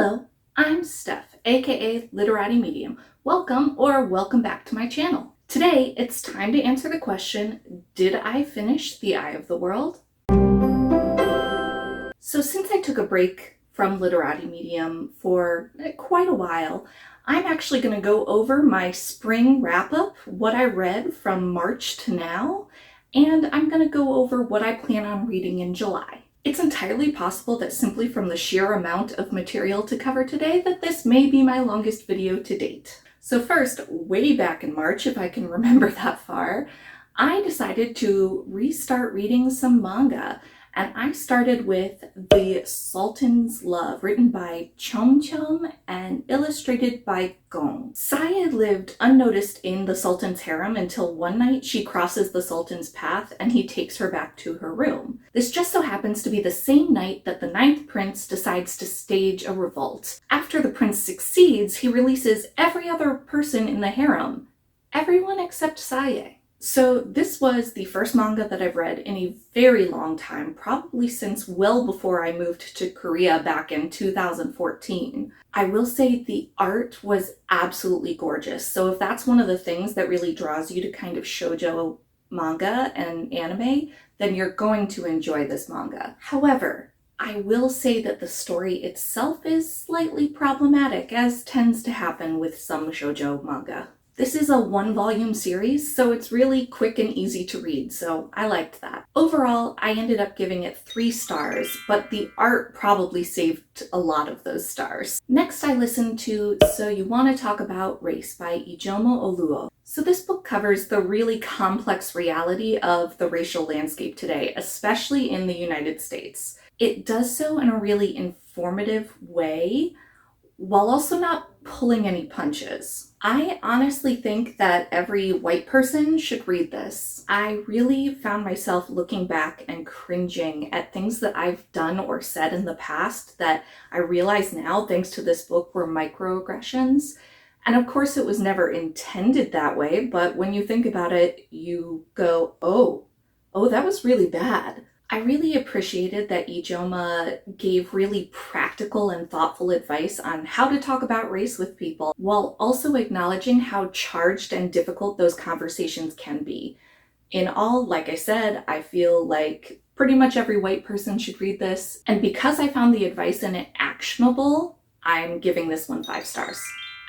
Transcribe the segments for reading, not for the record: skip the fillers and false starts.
Hello, I'm Steph, aka Literati Medium. Welcome back to my channel. Today, it's time to answer the question, did I finish The Eye of the World? So since I took a break from Literati Medium for quite a while, I'm actually going to go over my spring wrap-up, what I read from March to now, and I'm going to go over what I plan on reading in July. It's entirely possible that simply from the sheer amount of material to cover today that this may be my longest video to date. So first, way back in March, if I can remember that far, I decided to restart reading some manga, and I started with The Sultan's Love, written by Chyom and illustrated by Ggong. Saya lived unnoticed in the Sultan's harem until one night she crosses the Sultan's path and he takes her back to her room. This just so happens to be the same night that the ninth prince decides to stage a revolt. After the prince succeeds, he releases every other person in the harem. Everyone except Saya. So this was the first manga that I've read in a very long time, probably since well before I moved to Korea back in 2014. I will say the art was absolutely gorgeous. So if that's one of the things that really draws you to kind of shoujo manga and anime, then you're going to enjoy this manga. However, I will say that the story itself is slightly problematic, as tends to happen with some shoujo manga. This is a one-volume series, so it's really quick and easy to read, so I liked that. Overall, I ended up giving it 3 stars, but the art probably saved a lot of those stars. Next, I listened to So You Want to Talk About Race by Ijomo Oluo. So this book covers the really complex reality of the racial landscape today, especially in the United States. It does so in a really informative way, while also not pulling any punches. I honestly think that every white person should read this. I really found myself looking back and cringing at things that I've done or said in the past that I realize now, thanks to this book, were microaggressions. And of course it was never intended that way, but when you think about it, you go, oh, that was really bad. I really appreciated that Ijeoma gave really practical and thoughtful advice on how to talk about race with people, while also acknowledging how charged and difficult those conversations can be. In all, like I said, I feel like pretty much every white person should read this, and because I found the advice in it actionable, I'm giving this one 5 stars.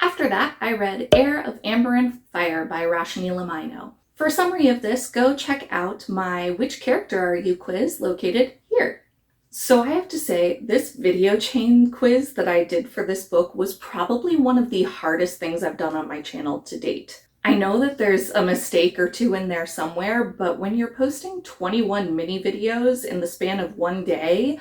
After that, I read Heir of Amber and Fire by Roshni Lamaino. For a summary of this, go check out my Which Character Are You quiz located here. So I have to say, this video chain quiz that I did for this book was probably one of the hardest things I've done on my channel to date. I know that there's a mistake or two in there somewhere, but when you're posting 21 mini videos in the span of one day,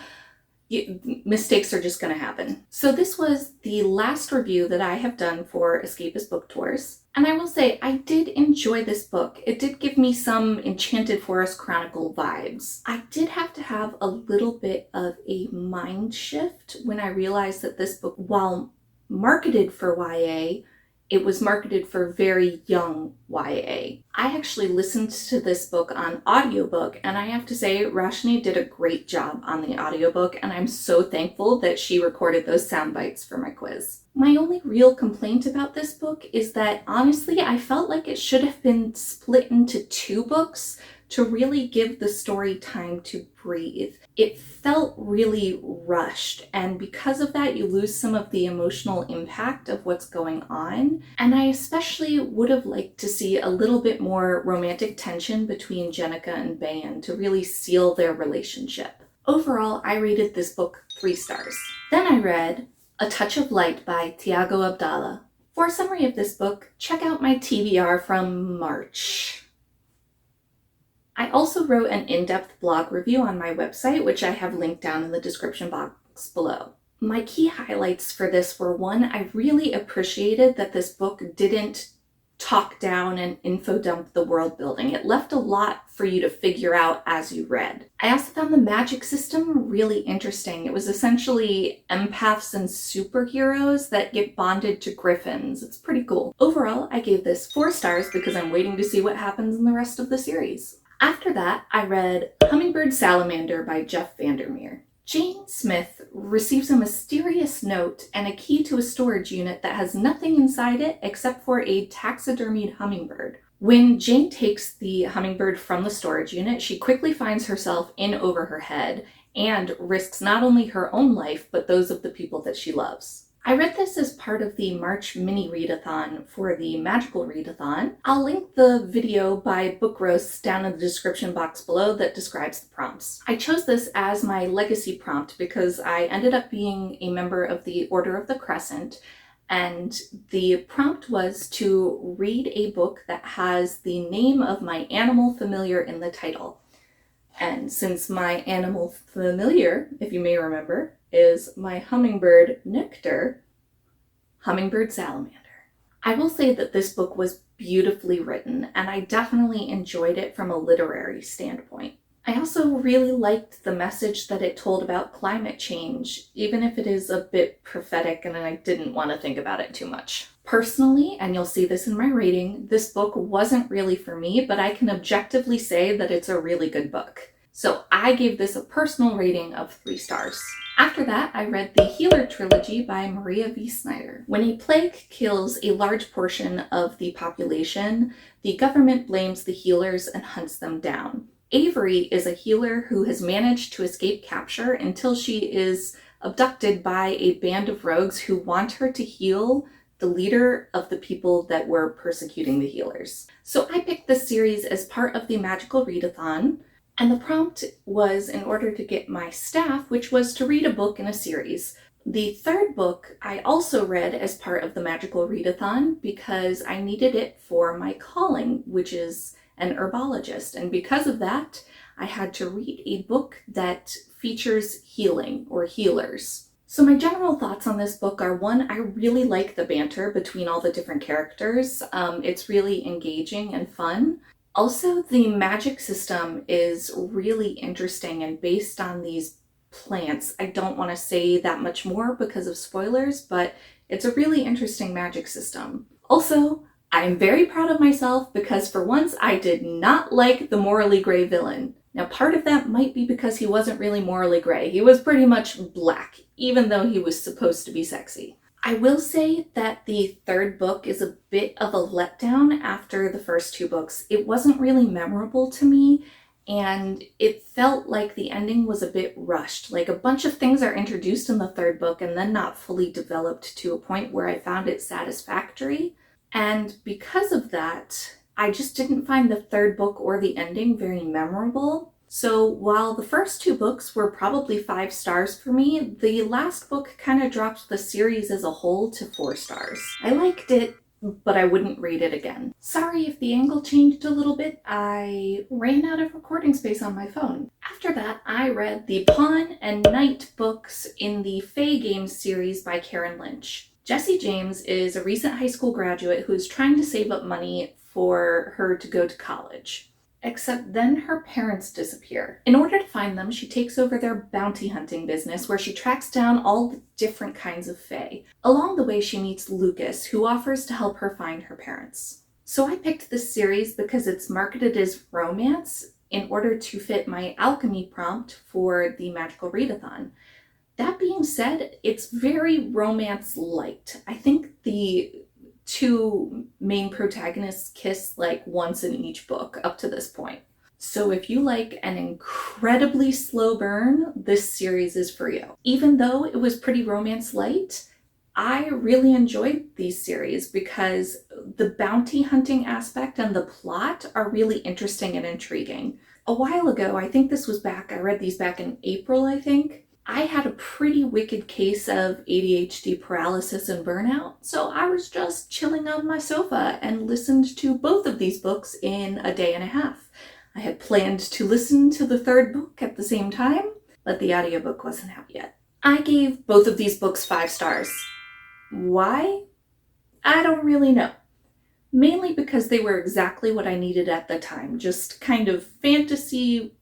mistakes are just going to happen. So this was the last review that I have done for Escapist Book Tours. And I will say, I did enjoy this book. It did give me some Enchanted Forest Chronicle vibes. I did have to have a little bit of a mind shift when I realized that this book, while marketed for YA, it was marketed for very young YA. I actually listened to this book on audiobook, and I have to say Roshni did a great job on the audiobook, and I'm so thankful that she recorded those sound bites for my quiz. My only real complaint about this book is that honestly I felt like it should have been split into 2 books to really give the story time to breathe. It felt really rushed, and because of that you lose some of the emotional impact of what's going on. And I especially would have liked to see a little bit more romantic tension between Jenica and Bayan to really seal their relationship. Overall, I rated this book 3 stars. Then I read A Touch of Light by Tiago Abdallah. For a summary of this book, check out my TBR from March. I also wrote an in-depth blog review on my website, which I have linked down in the description box below. My key highlights for this were, 1, I really appreciated that this book didn't talk down and info dump the world building. It left a lot for you to figure out as you read. I also found the magic system really interesting. It was essentially empaths and superheroes that get bonded to griffins. It's pretty cool. Overall, I gave this 4 stars because I'm waiting to see what happens in the rest of the series. After that, I read Hummingbird Salamander by Jeff Vandermeer. Jane Smith receives a mysterious note and a key to a storage unit that has nothing inside it except for a taxidermied hummingbird. When Jane takes the hummingbird from the storage unit, she quickly finds herself in over her head and risks not only her own life, but those of the people that she loves. I read this as part of the March mini readathon for the Magical Readathon. I'll link the video by Book Roasts down in the description box below that describes the prompts. I chose this as my legacy prompt because I ended up being a member of the Order of the Crescent, and the prompt was to read a book that has the name of my animal familiar in the title. And since my animal familiar, if you may remember, is my hummingbird Nectar, Hummingbird Salamander. I will say that this book was beautifully written, and I definitely enjoyed it from a literary standpoint. I also really liked the message that it told about climate change, even if it is a bit prophetic and I didn't want to think about it too much. Personally, and you'll see this in my rating, this book wasn't really for me, but I can objectively say that it's a really good book. So I gave this a personal rating of 3 stars. After that, I read the Healer Trilogy by Maria V. Snyder. When a plague kills a large portion of the population, the government blames the healers and hunts them down. Avery is a healer who has managed to escape capture until she is abducted by a band of rogues who want her to heal the leader of the people that were persecuting the healers. So I picked this series as part of the Magical Readathon, and the prompt was in order to get my staff, which was to read a book in a series. The 3rd book I also read as part of the Magical Readathon because I needed it for my calling, which is an herbologist, and because of that, I had to read a book that features healing or healers. So my general thoughts on this book are, 1, I really like the banter between all the different characters. It's really engaging and fun. Also, the magic system is really interesting and based on these plants. I don't want to say that much more because of spoilers, but it's a really interesting magic system. Also, I'm very proud of myself because for once I did not like the morally gray villain. Now part of that might be because he wasn't really morally gray. He was pretty much black, even though he was supposed to be sexy. I will say that the 3rd book is a bit of a letdown after the first 2 books. It wasn't really memorable to me, and it felt like the ending was a bit rushed. Like a bunch of things are introduced in the 3rd book and then not fully developed to a point where I found it satisfactory. And because of that, I just didn't find the 3rd book or the ending very memorable. So while the first 2 books were probably 5 stars for me, the last book kind of dropped the series as a whole to 4 stars. I liked it, but I wouldn't read it again. Sorry if the angle changed a little bit. I ran out of recording space on my phone. After that, I read the Pawn and Knight books in the Fae Games series by Karen Lynch. Jessie James is a recent high school graduate who is trying to save up money for her to go to college. Except then her parents disappear. In order to find them, she takes over their bounty hunting business where she tracks down all the different kinds of fae. Along the way, she meets Lucas, who offers to help her find her parents. So I picked this series because it's marketed as romance in order to fit my alchemy prompt for the Magical Readathon. That being said, it's very romance light. I think the 2 main protagonists kiss like once in each book up to this point. So if you like an incredibly slow burn, this series is for you. Even though it was pretty romance light, I really enjoyed these series because the bounty hunting aspect and the plot are really interesting and intriguing. A while ago, I think this was I read these back in April, I think. I had a pretty wicked case of ADHD paralysis and burnout, so I was just chilling on my sofa and listened to both of these books in a day and a half. I had planned to listen to the 3rd book at the same time, but the audiobook wasn't out yet. I gave both of these books 5 stars. Why? I don't really know. Mainly because they were exactly what I needed at the time, just kind of fantasy,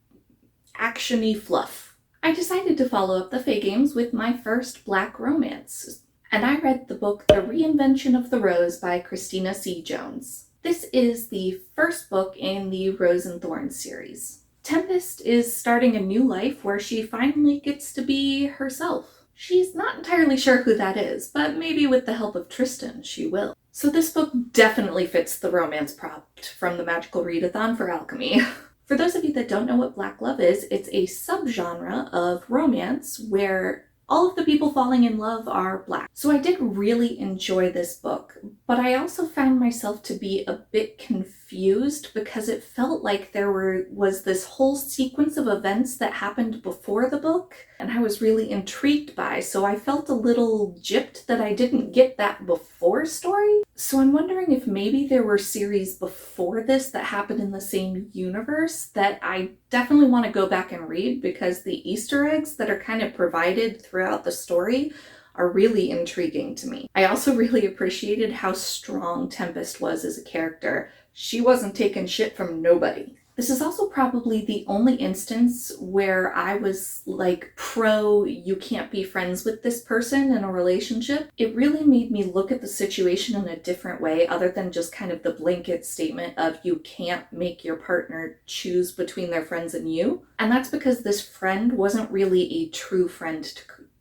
action-y fluff. I decided to follow up the Fae Games with my first Black romance, and I read the book The Reinvention of the Rose by Christina C. Jones. This is the first book in the Rose and Thorns series. Tempest is starting a new life where she finally gets to be herself. She's not entirely sure who that is, but maybe with the help of Tristan, she will. So this book definitely fits the romance prompt from the Magical Readathon for alchemy. For those of you that don't know what Black Love is, it's a subgenre of romance where all of the people falling in love are Black. So I did really enjoy this book, but I also found myself to be a bit confused because it felt like there was this whole sequence of events that happened before the book, and I was really intrigued by, so I felt a little gypped that I didn't get that before story. So I'm wondering if maybe there were series before this that happened in the same universe that I definitely want to go back and read, because the Easter eggs that are kind of provided throughout the story are really intriguing to me. I also really appreciated how strong Tempest was as a character. She wasn't taking shit from nobody. This is also probably the only instance where I was like pro you can't be friends with this person in a relationship. It really made me look at the situation in a different way other than just kind of the blanket statement of you can't make your partner choose between their friends and you. And that's because this friend wasn't really a true friend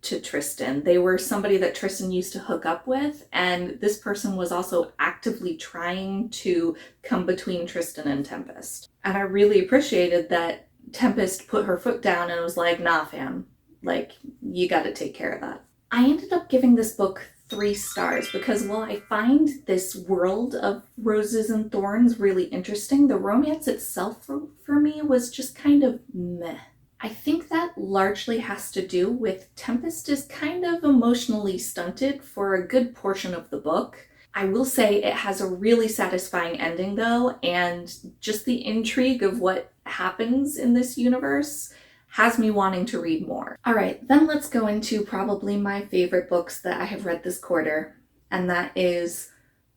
to Tristan. They were somebody that Tristan used to hook up with, and this person was also actively trying to come between Tristan and Tempest. And I really appreciated that Tempest put her foot down and was like, nah fam, like, you gotta take care of that. I ended up giving this book 3 stars because while I find this world of roses and thorns really interesting, the romance itself for me was just kind of meh. I think that largely has to do with Tempest is kind of emotionally stunted for a good portion of the book. I will say it has a really satisfying ending though, and just the intrigue of what happens in this universe has me wanting to read more. Alright, then let's go into probably my favorite books that I have read this quarter, and that is,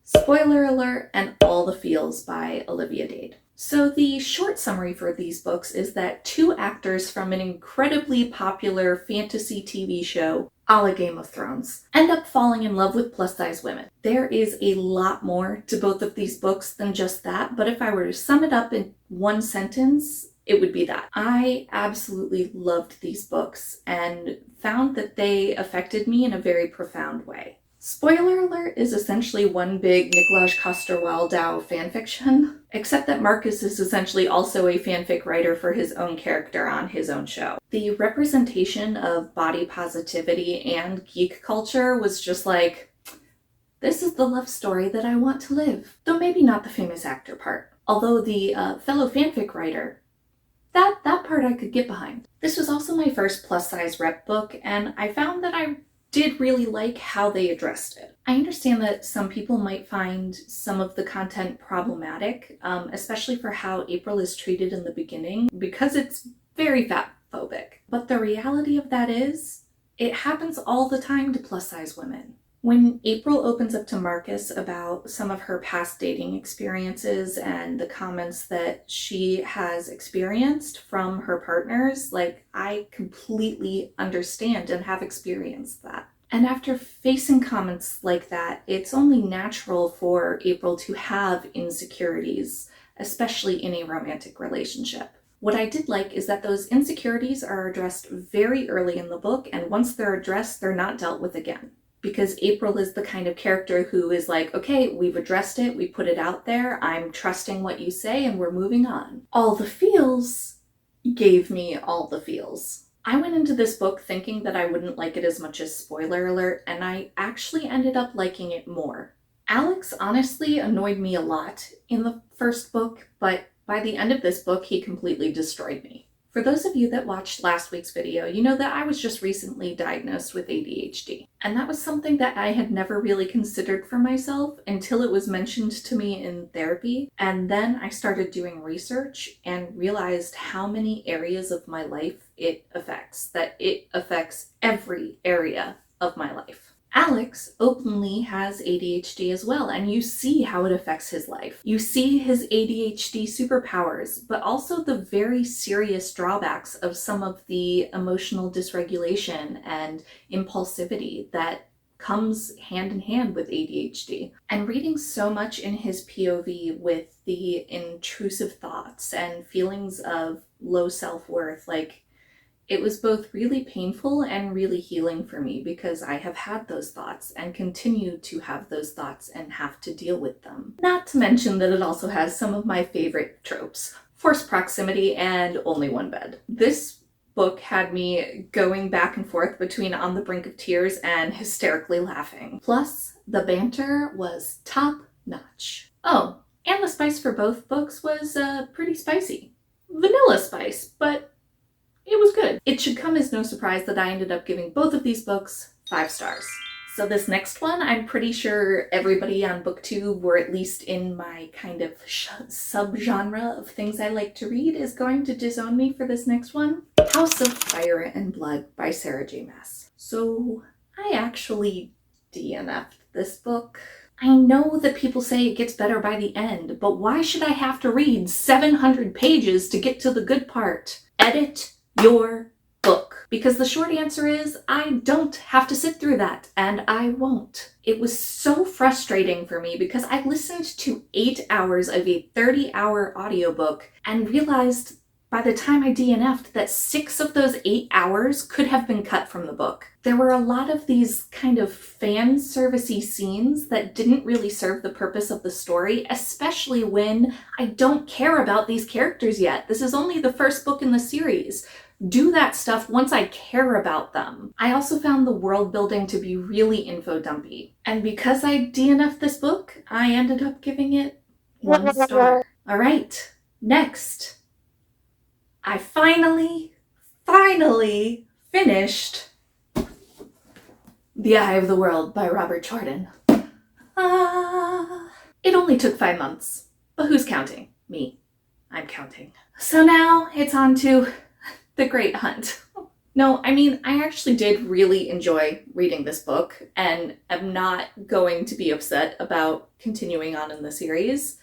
spoiler alert, and All the Feels by Olivia Dade. So the short summary for these books is that 2 actors from an incredibly popular fantasy TV show, a la Game of Thrones, end up falling in love with plus-size women. There is a lot more to both of these books than just that, but if I were to sum it up in one sentence, it would be that. I absolutely loved these books and found that they affected me in a very profound way. Spoiler alert is essentially one big Nicolaj Coster-Waldau fanfiction, except that Marcus is essentially also a fanfic writer for his own character on his own show. The representation of body positivity and geek culture was just like, this is the love story that I want to live. Though maybe not the famous actor part. Although the fellow fanfic writer, that part I could get behind. This was also my first plus-size rep book, and I found that I did really like how they addressed it. I understand that some people might find some of the content problematic, especially for how April is treated in the beginning, because it's very fat-phobic. But the reality of that is, it happens all the time to plus-size women. When April opens up to Marcus about some of her past dating experiences and the comments that she has experienced from her partners, like, I completely understand and have experienced that. And after facing comments like that, it's only natural for April to have insecurities, especially in a romantic relationship. What I did like is that those insecurities are addressed very early in the book, and once they're addressed, they're not dealt with again. Because April is the kind of character who is like, okay, we've addressed it, we put it out there, I'm trusting what you say, and we're moving on. All the Feels gave me all the feels. I went into this book thinking that I wouldn't like it as much as spoiler alert, and I actually ended up liking it more. Alex honestly annoyed me a lot in the first book, but by the end of this book, he completely destroyed me. For those of you that watched last week's video, you know that I was just recently diagnosed with ADHD. And that was something that I had never really considered for myself until it was mentioned to me in therapy. And then I started doing research and realized how many areas of my life it affects. That it affects every area of my life. Alex openly has ADHD as well, and you see how it affects his life. You see his ADHD superpowers, but also the very serious drawbacks of some of the emotional dysregulation and impulsivity that comes hand in hand with ADHD. And reading so much in his POV with the intrusive thoughts and feelings of low self-worth, like, it was both really painful and really healing for me because I have had those thoughts and continue to have those thoughts and have to deal with them. Not to mention that it also has some of my favorite tropes: forced proximity and only one bed. This book had me going back and forth between on the brink of tears and hysterically laughing. Plus, the banter was top notch. Oh, and the spice for both books was pretty spicy. Vanilla spice, but it was good. It should come as no surprise that I ended up giving both of these books 5 stars. So this next one, I'm pretty sure everybody on BookTube, or at least in my kind of subgenre of things I like to read, is going to disown me for this next one. House of Fire and Blood by Sarah J. Maas. So I actually DNF'd this book. I know that people say it gets better by the end, but why should I have to read 700 pages to get to the good part? Edit your book. Because the short answer is, I don't have to sit through that, and I won't. It was so frustrating for me because I listened to 8 hours of a 30-hour audiobook and realized by the time I DNF'd that 6 of those 8 hours could have been cut from the book. There were a lot of these kind of fan servicey scenes that didn't really serve the purpose of the story, especially when I don't care about these characters yet. This is only the first book in the series. Do that stuff once I care about them. I also found the world building to be really info dumpy. And because I DNF'd this book, I ended up giving it 1 star. All right, next. I finally finished The Eye of the World by Robert Jordan. It only took 5 months, but who's counting? Me. I'm counting. So now it's on to The Great Hunt. No, I mean, I actually did really enjoy reading this book and am not going to be upset about continuing on in the series.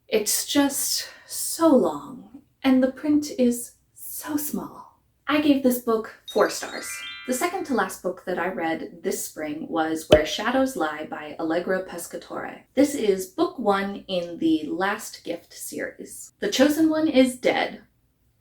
It's just so long, and the print is so small. I gave this book 4 stars. The second to last book that I read this spring was Where Shadows Lie by Allegro Pescatore. This is book 1 in the Last Gift series. The chosen one is dead,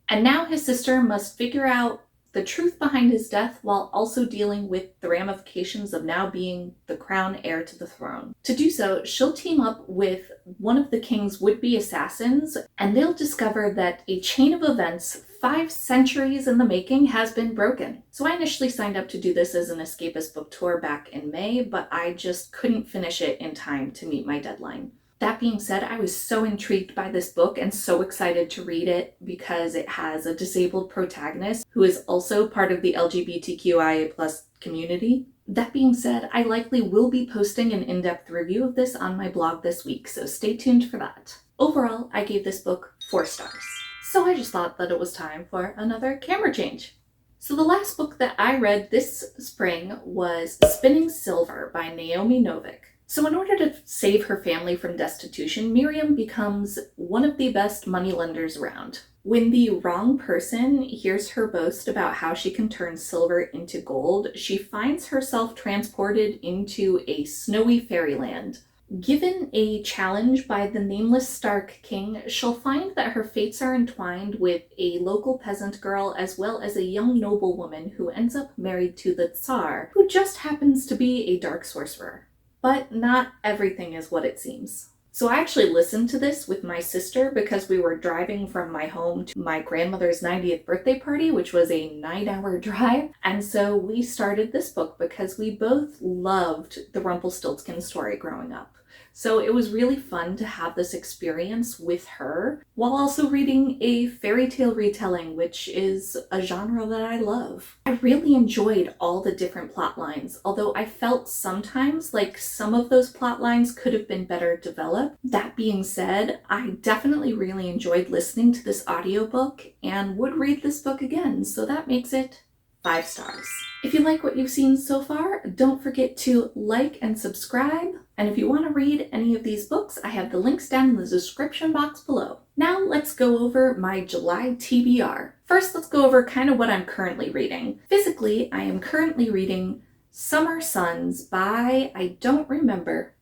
and now his sister must figure out the truth behind his death while also dealing with the ramifications of now being the crown heir to the throne. To do so, she'll team up with one of the king's would-be assassins, and they'll discover that a chain of events 5 centuries in the making has been broken. So I initially signed up to do this as an escapist book tour back in May, but I just couldn't finish it in time to meet my deadline. That being said, I was so intrigued by this book and so excited to read it because it has a disabled protagonist who is also part of the LGBTQIA+ community. That being said, I likely will be posting an in-depth review of this on my blog this week, so stay tuned for that. Overall, I gave this book 4 stars. So I just thought that it was time for another camera change. So the last book that I read this spring was Spinning Silver by Naomi Novik. So in order to save her family from destitution, Miriam becomes one of the best moneylenders around. When the wrong person hears her boast about how she can turn silver into gold, she finds herself transported into a snowy fairyland. Given a challenge by the nameless Stark King, she'll find that her fates are entwined with a local peasant girl as well as a young noblewoman who ends up married to the Tsar, who just happens to be a dark sorcerer. But not everything is what it seems. So I actually listened to this with my sister because we were driving from my home to my grandmother's 90th birthday party, which was a 9-hour drive. And so we started this book because we both loved the Rumpelstiltskin story growing up. So it was really fun to have this experience with her while also reading a fairy tale retelling, which is a genre that I love. I really enjoyed all the different plot lines, although I felt sometimes like some of those plot lines could have been better developed. That being said, I definitely really enjoyed listening to this audiobook and would read this book again, so that makes it 5 stars. If you like what you've seen so far, don't forget to like and subscribe. And if you want to read any of these books, I have the links down in the description box below. Now let's go over my July TBR. First, let's go over kind of what I'm currently reading. Physically, I am currently reading Summer Suns by, I don't remember,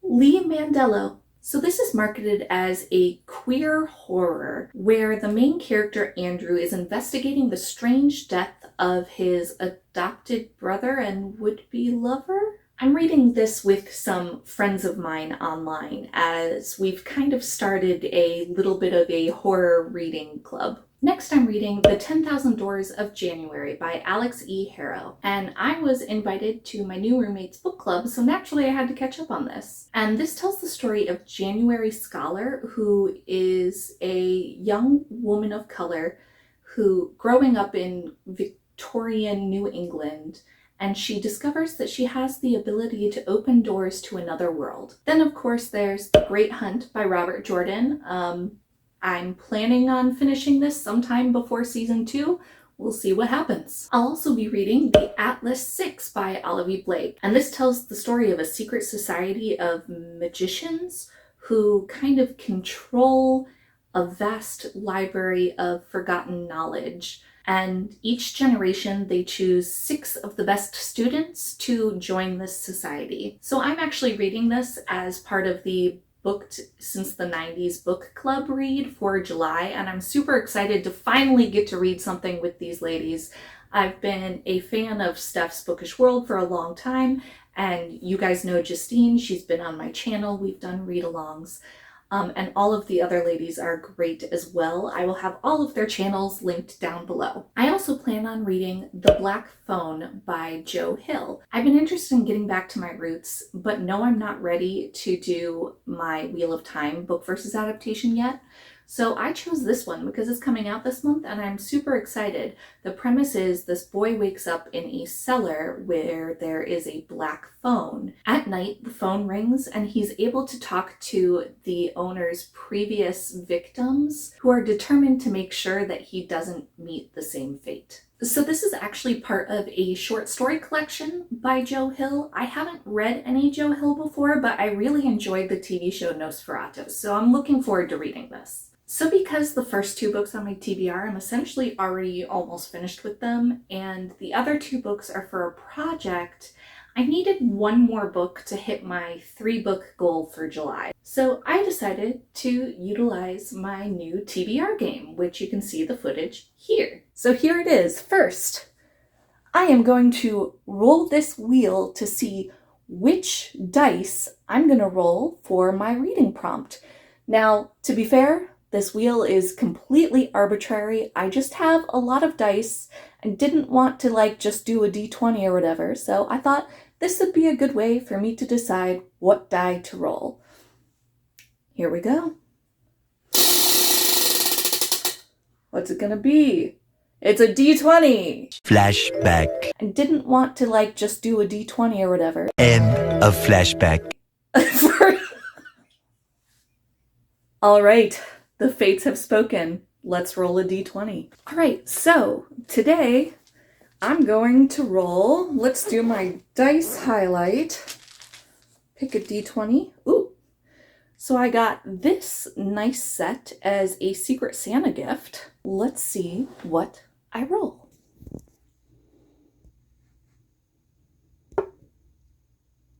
Lee Mandello. So this is marketed as a queer horror where the main character Andrew is investigating the strange death of his adopted brother and would-be lover. I'm reading this with some friends of mine online as we've kind of started a little bit of a horror reading club. Next, I'm reading The 10,000 Doors of January by Alex E. Harrow, and I was invited to my new roommate's book club, so naturally I had to catch up on this. And this tells the story of January Scholar, who is a young woman of color who, growing up in Victorian New England, and she discovers that she has the ability to open doors to another world. Then, of course, there's The Great Hunt by Robert Jordan. I'm planning on finishing this sometime before season 2. We'll see what happens. I'll also be reading The Atlas 6 by Olivia Blake, and this tells the story of a secret society of magicians who kind of control a vast library of forgotten knowledge. And each generation they choose 6 of the best students to join this society. So I'm actually reading this as part of the Booked Since the 90s book club read for July, and I'm super excited to finally get to read something with these ladies. I've been a fan of Steph's Bookish World for a long time, and you guys know Justine. She's been on my channel. We've done read-alongs. And all of the other ladies are great as well. I will have all of their channels linked down below. I also plan on reading The Black Phone by Joe Hill. I've been interested in getting back to my roots, but no, I'm not ready to do my Wheel of Time book versus adaptation yet. So I chose this one because it's coming out this month and I'm super excited. The premise is this boy wakes up in a cellar where there is a black phone. At night, the phone rings and he's able to talk to the owner's previous victims who are determined to make sure that he doesn't meet the same fate. So this is actually part of a short story collection by Joe Hill. I haven't read any Joe Hill before, but I really enjoyed the TV show Nosferatu, so I'm looking forward to reading this. So because the first 2 books on my TBR, I'm essentially already almost finished with them, and the other 2 books are for a project, I needed 1 more book to hit my 3-book goal for July. So I decided to utilize my new TBR game, which you can see the footage here. So here it is. First, I am going to roll this wheel to see which dice I'm going to roll for my reading prompt. Now, to be fair, this wheel is completely arbitrary. I just have a lot of dice and didn't want to just do a d20 or whatever, so I thought this would be a good way for me to decide what die to roll. Here we go. What's it gonna be? It's a d20! Flashback. I didn't want to just do a d20 or whatever. End of flashback. All right. The fates have spoken. Let's roll a d20. All right, so today I'm going to roll. Let's do my dice highlight. Pick a d20. Ooh. So I got this nice set as a Secret Santa gift. Let's see what I roll.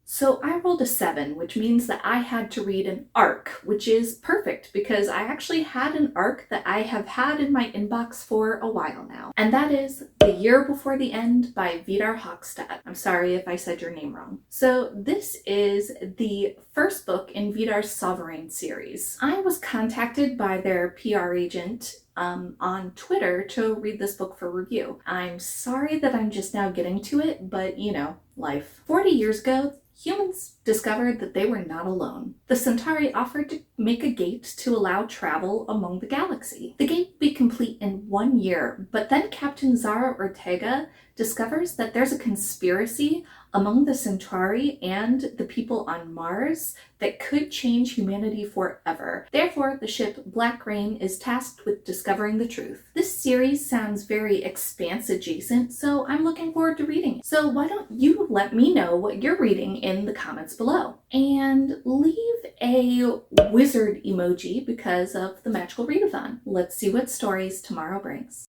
So I rolled a 7, which means that I had to read an arc, which is perfect because I actually had an arc that I have had in my inbox for a while now. And that is The Year Before the End by Vidar Hogstad. I'm sorry if I said your name wrong. So this is the first book in Vidar's Sovereign series. I was contacted by their PR agent on Twitter to read this book for review. I'm sorry that I'm just now getting to it, but life. 40 years ago, humans discovered that they were not alone. The Centauri offered to make a gate to allow travel among the galaxy. The gate would be complete in 1 year, but then Captain Zara Ortega discovers that there's a conspiracy among the Centauri and the people on Mars that could change humanity forever. Therefore, the ship Black Rain is tasked with discovering the truth. This series sounds very Expanse adjacent, so I'm looking forward to reading it. So why don't you let me know what you're reading in the comments below? And leave a wizard emoji because of the magical readathon. Let's see what stories tomorrow brings.